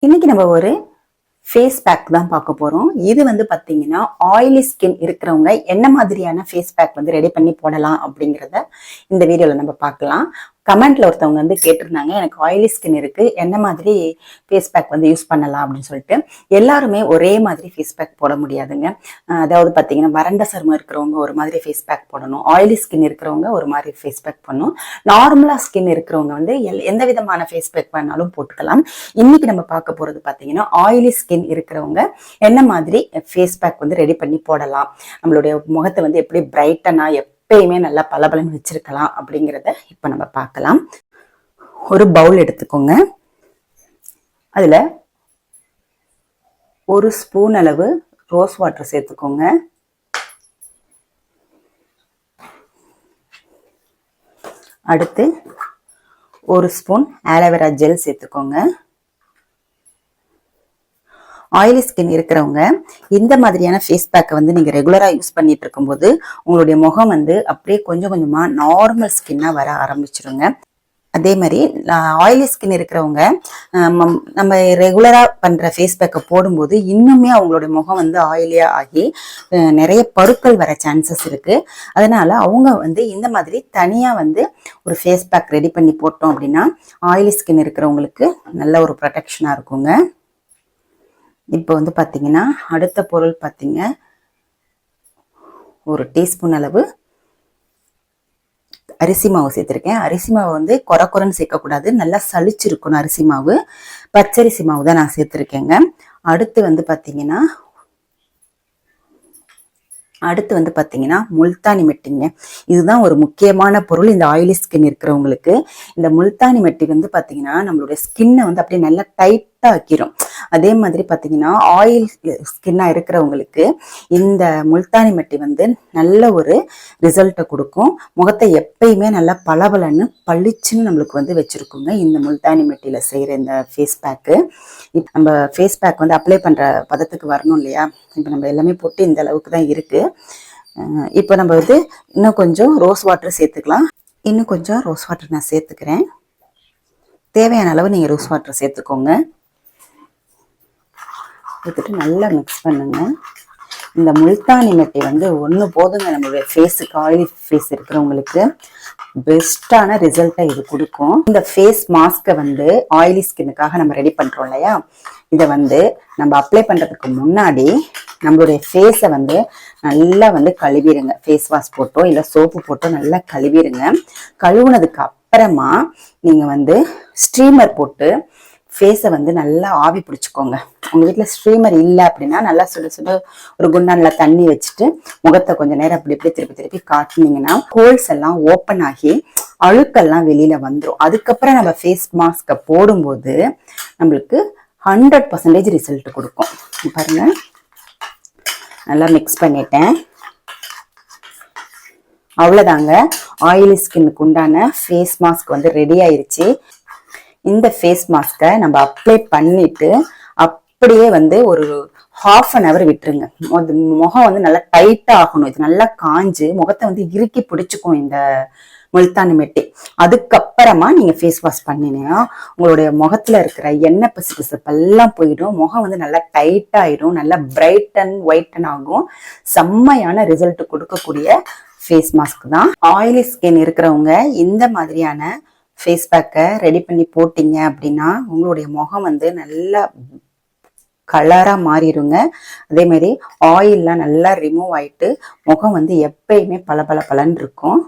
இன்னைக்கு நம்ம ஒரு ஃபேஸ் பேக் தான் பார்க்க போறோம். இது வந்து பாத்தீங்கன்னா ஆயிலி ஸ்கின் இருக்கிறவங்க என்ன மாதிரியான ஃபேஸ் பேக் வந்து ரெடி பண்ணி போடலாம் அப்படிங்கிறத இந்த வீடியோல நம்ம பார்க்கலாம். கமெண்ட்ல ஒருத்தவங்க வந்து கேட்டிருந்தாங்க, எனக்கு ஆயிலி ஸ்கின் இருக்கு, என்ன மாதிரி ஃபேஸ் பேக் வந்து யூஸ் பண்ணலாம் அப்படின்னு சொல்லிட்டு. எல்லாருமே ஒரே மாதிரி ஃபேஸ் பேக் போட முடியாதுங்க. அதாவது பாத்தீங்கன்னா வறண்ட சருமம் இருக்கிறவங்க ஒரு மாதிரி ஃபேஸ் பேக் போடணும், ஆயிலி ஸ்கின் இருக்கிறவங்க ஒரு மாதிரி ஃபேஸ் பேக் பண்ணணும், நார்மலா ஸ்கின் இருக்கிறவங்க வந்து எந்த விதமான ஃபேஸ் பேக் பண்ணாலும் போட்டுக்கலாம். இன்னைக்கு நம்ம பார்க்க போறது பாத்தீங்கன்னா ஆயிலி ஸ்கின் இருக்கிறவங்க என்ன மாதிரி ஃபேஸ் பேக் வந்து ரெடி பண்ணி போடலாம், நம்மளுடைய முகத்தை வந்து எப்படி பிரைட்டனா எப்பயுமே நல்லா பளபளன்னு வச்சிருக்கலாம் அப்படிங்கிறத இப்ப நம்ம பார்க்கலாம். ஒரு பவுல் எடுத்துக்கோங்க. அதுல ஒரு ஸ்பூன் அளவு ரோஸ் வாட்டர் சேர்த்துக்கோங்க. அடுத்து ஒரு ஸ்பூன் ஆலோவேரா ஜெல் சேர்த்துக்கோங்க. ஆயிலி ஸ்கின் இருக்கிறவங்க இந்த மாதிரியான ஃபேஸ் பேக்கை வந்து நீங்க ரெகுலரா யூஸ் பண்ணிட்டு இருக்கும்போது உங்களுடைய முகம் வந்து அப்படியே கொஞ்சம் கொஞ்சமா நார்மல் ஸ்கின்னா வர ஆரம்பிச்சிருங்க. அதே மாதிரி ஆயிலி ஸ்கின் இருக்கிறவங்க நம்ம ரெகுலரா பண்ற ஃபேஸ் பேக்கை போடும்போது இன்னுமே அவங்களுடைய முகம் வந்து ஆயிலியா ஆகி நிறைய பருக்கள் வர சான்சஸ் இருக்கு. அதனால அவங்க வந்து இந்த மாதிரி தனியா வந்து ஒரு ஃபேஸ் பேக் ரெடி பண்ணி போட்டோம் அப்படின்னா ஆயிலி ஸ்கின் இருக்கிறவங்களுக்கு நல்ல ஒரு ப்ரொடெக்ஷனா இருக்குங்க. இப்போ வந்து பாத்தீங்கன்னா அடுத்த பொருள் பாத்தீங்க, ஒரு டீஸ்பூன் அளவு அரிசி மாவு சேர்த்திருக்கேன். அரிசி மாவு வந்து குறைன்னு சேர்க்கக்கூடாது, நல்லா சளிச்சிருக்கணும் அரிசி மாவு. பச்சரிசி மாவு தான் நான் சேர்த்திருக்கேங்க. அடுத்து வந்து பாத்தீங்கன்னா முல்தானி மெட்டிங்க. இதுதான் ஒரு முக்கியமான பொருள் இந்த ஆயிலி ஸ்கின் இருக்கிறவங்களுக்கு. இந்த முல்தானி மெட்டி வந்து பாத்தீங்கன்னா நம்மளுடைய ஸ்கின்னை வந்து அப்படியே நல்லா டைட்டா ஆக்கிரும். அதே மாதிரி பாத்தீங்கன்னா ஆயில் ஸ்கின்னா இருக்கிறவங்களுக்கு இந்த முல்தானி மெட்டி வந்து நல்ல ஒரு ரிசல்ட்டை கொடுக்கும். முகத்தை எப்பயுமே நல்லா பளபளன்னு பளிச்சுன்னு நம்மளுக்கு வந்து வச்சிருக்குங்க இந்த முல்தானி மெட்டியில செய்யற இந்த ஃபேஸ் பேக்கு. நம்ம ஃபேஸ் பேக் வந்து அப்ளை பண்ற பதத்துக்கு வரணும் இல்லையா? இப்போ நம்ம எல்லாமே போட்டு இந்த அளவுக்கு தான் இருக்கு. இப்போ நம்ம வந்து இன்னும் கொஞ்சம் ரோஸ் வாட்டர் சேர்த்துக்கலாம். இன்னும் கொஞ்சம் ரோஸ் வாட்டர் நான் சேர்த்துக்கிறேன். தேவையான அளவு நீங்க ரோஸ் வாட்டர் சேர்த்துக்கோங்க. எடுத்துட்டு நல்லா மிக்ஸ் பண்ணுங்க. இந்த முல்தானி மெட்டி வந்து ஒன்று போதுங்க நம்மளுடைய ஃபேஸுக்கு, ஆயிலி ஃபேஸ் இருக்கிறவங்களுக்கு பெஸ்டான ரிசல்ட்டை இது கொடுக்கும். இந்த ஃபேஸ் மாஸ்கை வந்து ஆயிலி ஸ்கின்னுக்காக நம்ம ரெடி பண்றோம் இல்லையா? இதை வந்து நம்ம அப்ளை பண்றதுக்கு முன்னாடி நம்மளுடைய ஃபேஸை வந்து நல்லா வந்து கழுவிடுங்க. ஃபேஸ் வாஷ் போட்டோ இல்லை சோப்பு போட்டோ நல்லா கழுவிடுங்க. கழுவுனதுக்கு அப்புறமா நீங்க வந்து ஸ்ட்ரீமர் போட்டு ஃபேஸை வந்து நல்லா ஆவி பிடிச்சிக்கோங்க. உங்க வீட்டுல ஸ்ட்ரீமர் இல்லை அப்படின்னா நல்லா சுட ஒரு குண்டான்ல தண்ணி வச்சுட்டு முகத்தை கொஞ்சம் நேரம் அப்படி இப்படி திருப்பி காட்டினீங்கன்னா ஹோல்ஸ் எல்லாம் ஓப்பன் ஆகி அழுக்கெல்லாம் வெளியில வந்துடும். அதுக்கப்புறம் நம்ம ஃபேஸ் மாஸ்கை போடும்போது நம்மளுக்கு 100% ரிசல்ட் கொடுக்கும். பாருங்க, நல்லா மிக்ஸ் பண்ணிட்டேன். அவ்வளவுதாங்க, ஆயிலி ஸ்கின்னுக்கு உண்டான ஃபேஸ் மாஸ்க் வந்து ரெடி ஆயிருச்சு. இந்த ஃபேஸ் மாஸ்கை நம்ம அப்ளை பண்ணிட்டு அப்படியே வந்து ஒரு 1/2 an hour விட்டுருங்க. முகம் வந்து நல்லா டைட்டா ஆகணும். இது நல்லா காஞ்சு முகத்தை வந்து இறுக்கி பிடிச்சுக்கும் இந்த முல்தானி மெட்டி. அதுக்கப்புறமா நீங்க ஃபேஸ் வாஷ் பண்ணினீங்கன்னா உங்களுடைய முகத்துல இருக்கிற எண்ணெய் பிசுபிசுப்பெல்லாம் போயிடும். முகம் வந்து நல்லா டைட் ஆயிடும், நல்லா பிரைட் அண்ட் ஒயிட்டன் ஆகும். செம்மையான ரிசல்ட் கொடுக்கக்கூடிய ஃபேஸ் மாஸ்க் தான். ஆயிலி ஸ்கின் இருக்கிறவங்க இந்த மாதிரியான ஃபேஸ் பேக்கை ரெடி பண்ணி போட்டீங்க அப்படின்னா உங்களுடைய முகம் வந்து நல்லா கலரா மாறிடுங்க. அதே மாதிரி ஆயில்லாம் நல்லா ரிமூவ் ஆயிட்டு முகம் வந்து எப்பயுமே பளபளன்னு இருக்கும்.